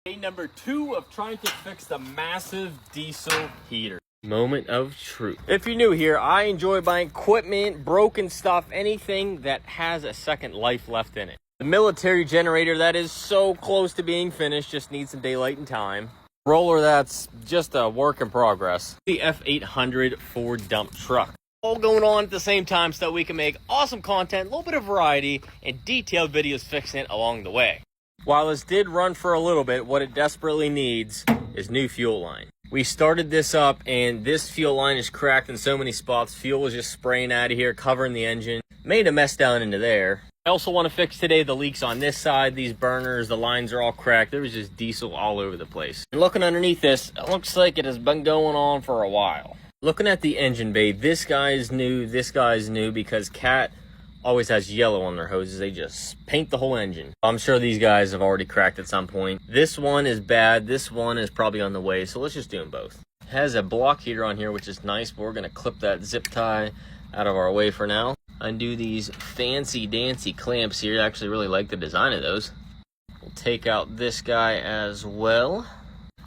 Day number 2 of trying to fix the massive diesel heater. Moment of truth. If you're new here, I enjoy buying equipment, broken stuff, anything that has a second life left in it. The military generator that is so close to being finished just needs some daylight and time. Roller that's just a work in progress. The F800 Ford dump truck. All going on at the same time so that we can make awesome content, a little bit of variety, and detailed videos fixing it along the way. While this did run for a little bit, what it desperately needs is new fuel line. We started this up and this fuel line is cracked in so many spots. Fuel was just spraying out of here, covering the engine. Made a mess down into there. I also want to fix today the leaks on this side. These burners, the lines are all cracked. There was just diesel all over the place. And looking underneath this, it looks like it has been going on for a while. Looking at the engine bay, this guy is new because Cat always has yellow on their hoses. They just paint the whole engine. I'm sure these guys have already cracked at some point. This one is bad. This one is probably on the way, so let's just do them both. It has a block heater on here, which is nice, but we're going to clip that zip tie out of our way for now. Undo these fancy dancy clamps here. I actually really like the design of those. We'll take out this guy as well.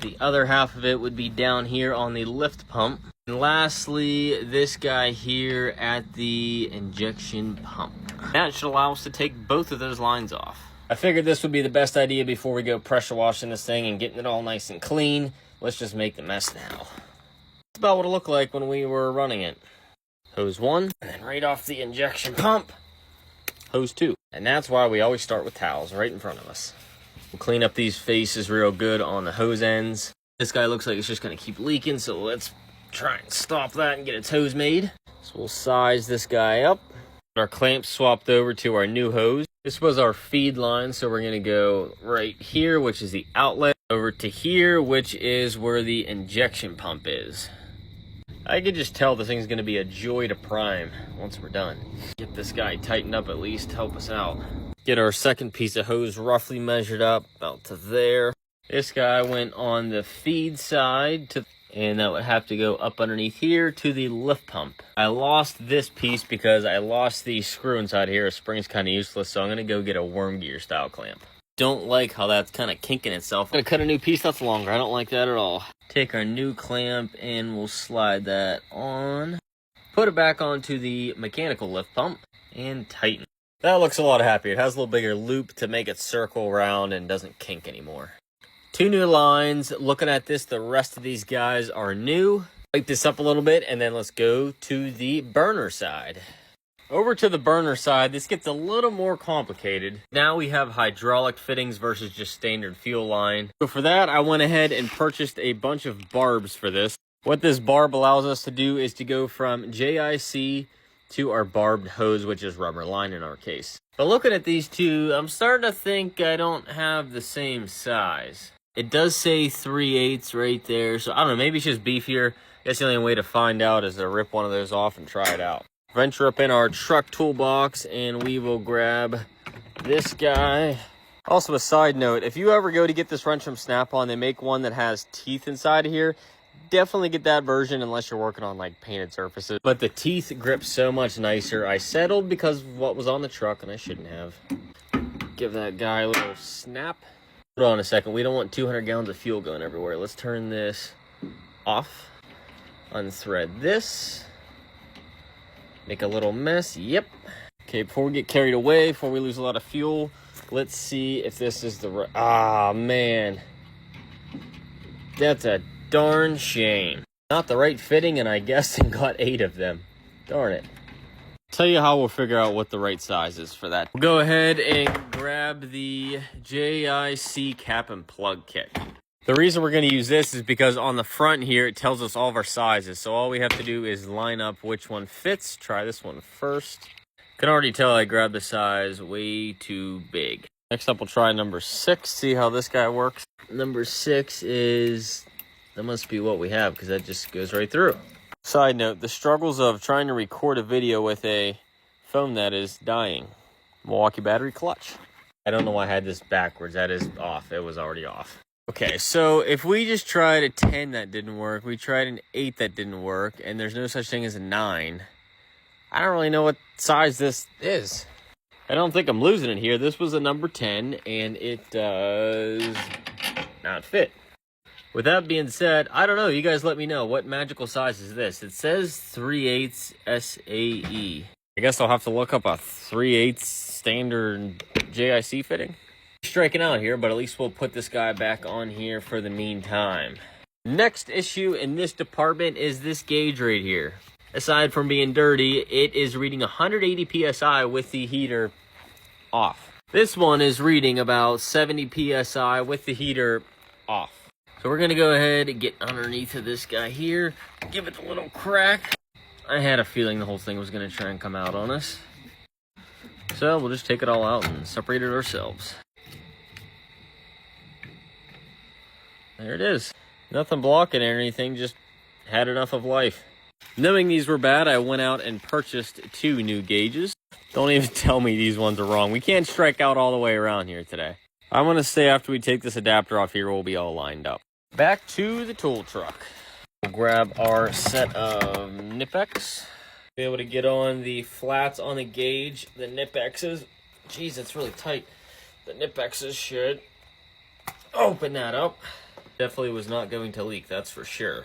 The other half of it would be down here on the lift pump. And lastly, this guy here at the injection pump. That should allow us to take both of those lines off. I figured this would be the best idea before we go pressure washing this thing and getting it all nice and clean. Let's just make the mess now. That's about what it looked like when we were running it. Hose 1, and then right off the injection pump, hose 2. And that's why we always start with towels right in front of us. We'll clean up these faces real good on the hose ends. This guy looks like it's just going to keep leaking, so let's try and stop that and get its hose made. So we'll size this guy up. Our clamps swapped over to our new hose. This was our feed line, so we're going to go right here, which is the outlet, over to here, which is where the injection pump is. I could just tell this thing's going to be a joy to prime once we're done. Get this guy tightened up at least, help us out. Get our second piece of hose roughly measured up, about to there. This guy went on the feed side to, and that would have to go up underneath here to the lift pump. I lost this piece because I lost the screw inside here. A spring's kind of useless, so I'm going to go get a worm gear style clamp. Don't like how that's kind of kinking itself. I'm going to cut a new piece that's longer. I don't like that at all. Take our new clamp and we'll slide that on. Put it back onto the mechanical lift pump and tighten. That looks a lot happier. It has a little bigger loop to make it circle around and doesn't kink anymore. 2 new lines. Looking at this, the rest of these guys are new. Light this up a little bit and then let's go to the burner side. Over to the burner side, this gets a little more complicated. Now we have hydraulic fittings versus just standard fuel line. So for that, I went ahead and purchased a bunch of barbs for this. What this barb allows us to do is to go from JIC to our barbed hose, which is rubber line in our case. But looking at these two, I'm starting to think I don't have the same size. It does say 3/8 right there, so I don't know, maybe it's just beefier. I guess the only way to find out is to rip one of those off and try it out. Venture up in our truck toolbox and we will grab this guy. Also a side note, if you ever go to get this wrench from Snap-on, they make one that has teeth inside of here. Definitely get that version unless you're working on like painted surfaces. But the teeth grip so much nicer. I settled because of what was on the truck and I shouldn't have. Give that guy a little snap. Hold on a second, we don't want 200 gallons of fuel going everywhere. Let's turn this off. Unthread this. Make a little mess, yep. Okay, before we get carried away, before we lose a lot of fuel, let's see if this is the right, ah, man. That's a darn shame. Not the right fitting, and I guess I got 8 of them. Darn it. Tell you how we'll figure out what the right size is for that. We'll go ahead and grab the JIC cap and plug kit. The reason we're going to use this is because on the front here, it tells us all of our sizes. So all we have to do is line up which one fits. Try this one first. Can already tell I grabbed the size way too big. Next up, we'll try number 6, see how this guy works. Number 6 is, that must be what we have because that just goes right through. Side note, the struggles of trying to record a video with a phone that is dying. Milwaukee battery clutch. I don't know why I had this backwards. That is off. It was already off. Okay, so if we just tried a 10 that didn't work, we tried an 8 that didn't work, and there's no such thing as a 9, I don't really know what size this is. I don't think I'm losing it here. This was a number 10, and it does not fit. With that being said, I don't know. You guys let me know. What magical size is this? It says 3/8 SAE. I guess I'll have to look up a 3/8 standard JIC fitting. Striking out here, but at least we'll put this guy back on here for the meantime. Next issue in this department is this gauge right here. Aside from being dirty, it is reading 180 PSI with the heater off. This one is reading about 70 PSI with the heater off. So we're gonna go ahead and get underneath of this guy here, give it a little crack. I had a feeling the whole thing was gonna try and come out on us. So we'll just take it all out and separate it ourselves. There it is. Nothing blocking or anything, just had enough of life. Knowing these were bad, I went out and purchased 2 new gauges. Don't even tell me these ones are wrong. We can't strike out all the way around here today. I'm gonna say after we take this adapter off here, we'll be all lined up. Back to the tool truck. We'll grab our set of Knipex. Be able to get on the flats on the gauge. The Knipexes, geez, that's really tight. The Knipexes should open that up. Definitely was not going to leak, that's for sure.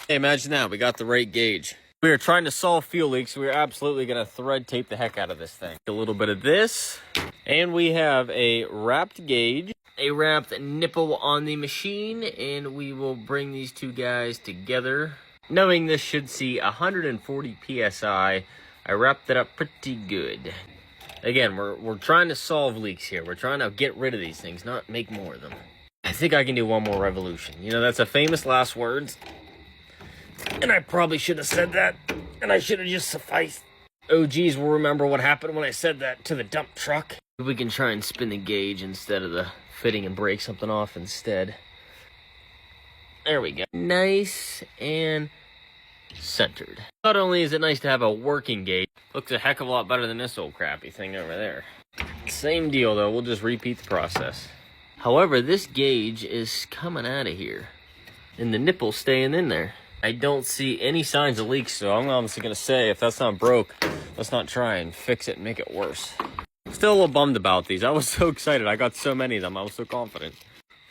Hey, imagine that, we got the right gauge. We are trying to solve fuel leaks. We are absolutely gonna thread tape the heck out of this thing. A little bit of this, and we have a wrapped gauge, a wrapped nipple on the machine, and we will bring these two guys together. Knowing this should see 140 PSI, I wrapped it up pretty good. Again, we're trying to solve leaks here. We're trying to get rid of these things, not make more of them. I think I can do one more revolution. You know, that's a famous last words. And I probably should have said that. And I should have just sufficed. OGs will remember what happened when I said that to the dump truck. We can try and spin the gauge instead of the fitting and break something off instead. There we go. Nice and centered. Not only is it nice to have a working gauge, looks a heck of a lot better than this old crappy thing over there. Same deal though, we'll just repeat the process. However, this gauge is coming out of here, and the nipple's staying in there. I don't see any signs of leaks, so I'm honestly going to say, if that's not broke, let's not try and fix it and make it worse. Still a little bummed about these. I was so excited. I got so many of them. I was so confident.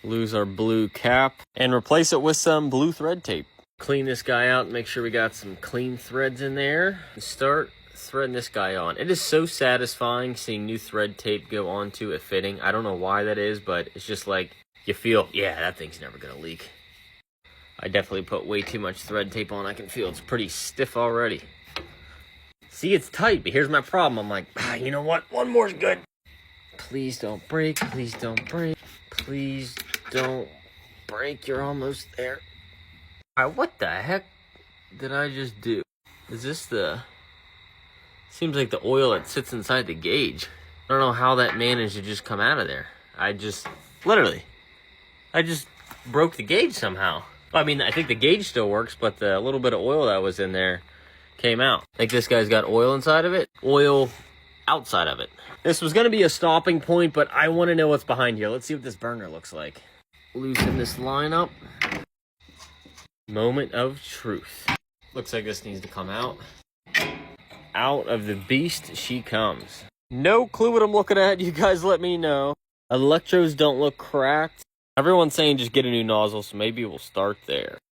Lose our blue cap and replace it with some blue thread tape. Clean this guy out and make sure we got some clean threads in there. Start threading this guy on. It is so satisfying seeing new thread tape go onto a fitting. I don't know why that is, but it's just like you feel, yeah, that thing's never gonna leak. I definitely put way too much thread tape on. I can feel it's pretty stiff already. See, it's tight, but here's my problem. I'm like, you know what? One more's good. Please don't break. Please don't break. Please don't break. You're almost there. All right, what the heck did I just do? Is this the... Seems like the oil that sits inside the gauge. I don't know how that managed to just come out of there. I just broke the gauge somehow. I mean, I think the gauge still works, but the little bit of oil that was in there came out. I think this guy's got oil inside of it, oil outside of it. This was gonna be a stopping point, but I wanna know what's behind here. Let's see what this burner looks like. Loosen this line up. Moment of truth. Looks like this needs to come out. Out of the beast she comes. No clue what I'm looking at. You guys let me know. Electrodes don't look cracked. Everyone's saying just get a new nozzle, so maybe we'll start there.